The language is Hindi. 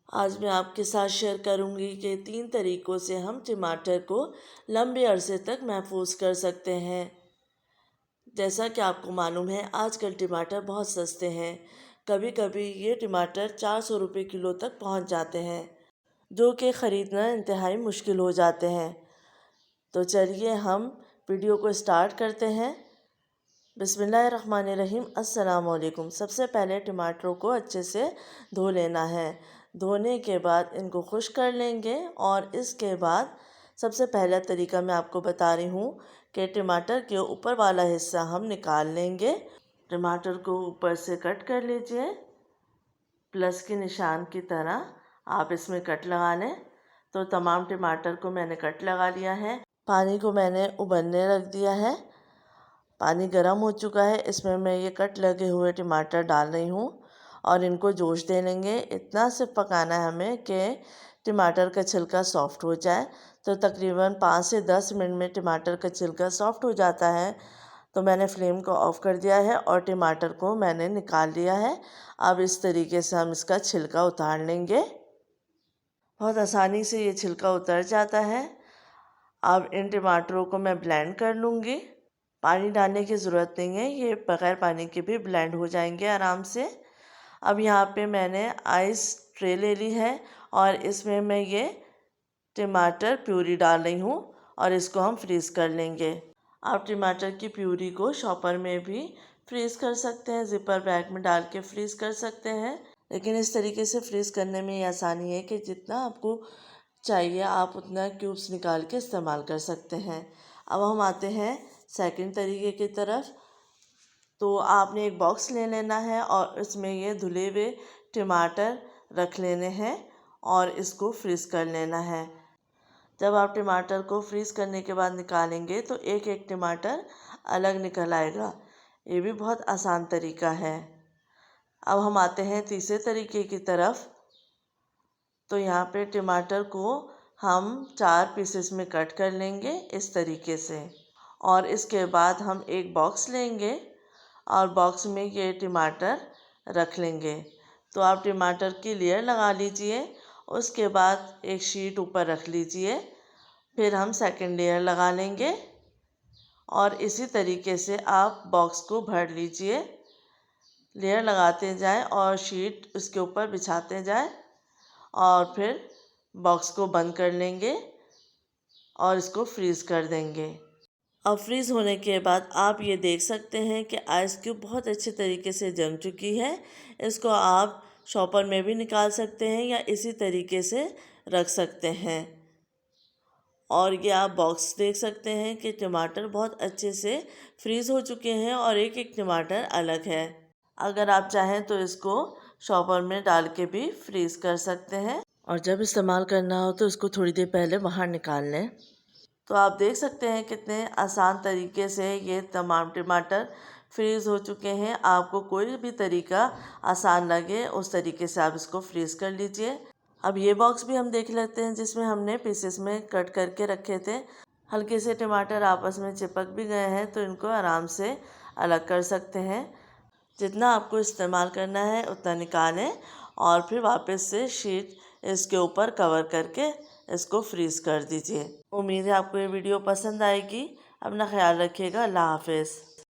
आज मैं आपके साथ शेयर करूंगी कि 3 तरीक़ों से हम टमाटर को लंबे अरसे तक महफूज कर सकते हैं। जैसा कि आपको मालूम है, आजकल टमाटर बहुत सस्ते हैं। कभी कभी ये टमाटर 400 रुपये किलो तक पहुंच जाते हैं, जो कि ख़रीदना इंतहाई मुश्किल हो जाते हैं। तो चलिए हम वीडियो को स्टार्ट करते हैं। बिस्मिल्लाहिर्रहमानिर्रहीम। अस्सलाम वालेकुम। सबसे पहले टमाटरों को अच्छे से धो लेना है। धोने के बाद इनको खुश्क कर लेंगे और इसके बाद सबसे पहला तरीका मैं आपको बता रही हूँ कि टमाटर के ऊपर वाला हिस्सा हम निकाल लेंगे। टमाटर को ऊपर से कट कर लीजिए, प्लस के निशान की तरह आप इसमें कट लगा लें। तो तमाम टमाटर को मैंने कट लगा लिया है। पानी को मैंने उबलने रख दिया है। पानी गर्म हो चुका है, इसमें मैं ये कट लगे हुए टमाटर डाल रही हूँ और इनको जोश दे लेंगे। इतना सिर्फ पकाना है हमें कि टमाटर का छिलका सॉफ़्ट हो जाए। तो तकरीबन 5 से 10 मिनट में टमाटर का छिलका सॉफ़्ट हो जाता है। तो मैंने फ्लेम को ऑफ़ कर दिया है और टमाटर को मैंने निकाल लिया है। अब इस तरीके से हम इसका छिलका उतार लेंगे। बहुत आसानी से ये छिलका उतर जाता है। अब इन टमाटरों को मैं ब्लेंड कर लूँगी। पानी डालने की ज़रूरत नहीं है, ये बग़ैर पानी के भी ब्लेंड हो जाएंगे आराम से। अब यहाँ पे मैंने आइस ट्रे ले ली है और इसमें मैं ये टमाटर प्यूरी डाल रही हूँ और इसको हम फ्रीज़ कर लेंगे। आप टमाटर की प्यूरी को शॉपर में भी फ्रीज़ कर सकते हैं, ज़िपर बैग में डाल के फ्रीज़ कर सकते हैं। लेकिन इस तरीके से फ्रीज़ करने में ये आसानी है कि जितना आपको चाहिए आप उतना क्यूब्स निकाल के इस्तेमाल कर सकते हैं। अब हम आते हैं सेकंड तरीके की तरफ। तो आपने एक बॉक्स ले लेना है और इसमें ये धुले हुए टमाटर रख लेने हैं और इसको फ्रीज़ कर लेना है। जब आप टमाटर को फ्रीज़ करने के बाद निकालेंगे तो एक एक टमाटर अलग निकल आएगा। ये भी बहुत आसान तरीका है। अब हम आते हैं तीसरे तरीके की तरफ। तो यहाँ पे टमाटर को हम 4 पीसेस में कट कर लेंगे इस तरीके से और इसके बाद हम एक बॉक्स लेंगे और बॉक्स में ये टमाटर रख लेंगे। तो आप टमाटर की लेयर लगा लीजिए, उसके बाद एक शीट ऊपर रख लीजिए, फिर हम सेकंड लेयर लगा लेंगे और इसी तरीके से आप बॉक्स को भर लीजिए। लेयर लगाते जाएं और शीट उसके ऊपर बिछाते जाएं और फिर बॉक्स को बंद कर लेंगे और इसको फ्रीज़ कर देंगे। अब फ्रीज़ होने के बाद आप ये देख सकते हैं कि आइस क्यूब बहुत अच्छे तरीके से जम चुकी है। इसको आप शॉपर में भी निकाल सकते हैं या इसी तरीके से रख सकते हैं। और ये आप बॉक्स देख सकते हैं कि टमाटर बहुत अच्छे से फ्रीज़ हो चुके हैं और एक एक टमाटर अलग है। अगर आप चाहें तो इसको शॉपर में डाल के भी फ्रीज़ कर सकते हैं और जब इस्तेमाल करना हो तो इसको थोड़ी देर पहले बाहर निकाल लें। तो आप देख सकते हैं कितने आसान तरीके से ये तमाम टमाटर फ्रीज़ हो चुके हैं। आपको कोई भी तरीका आसान लगे उस तरीके से आप इसको फ्रीज़ कर लीजिए। अब ये बॉक्स भी हम देख लेते हैं जिसमें हमने पीसेस में कट करके रखे थे। हल्के से टमाटर आपस में चिपक भी गए हैं तो इनको आराम से अलग कर सकते हैं। जितना आपको इस्तेमाल करना है उतना निकालें और फिर वापस से शीट इसके ऊपर कवर करके इसको फ्रीज़ कर दीजिए। उम्मीद है आपको ये वीडियो पसंद आएगी। अपना ख्याल रखिएगा। अल्लाह हाफ़िज़।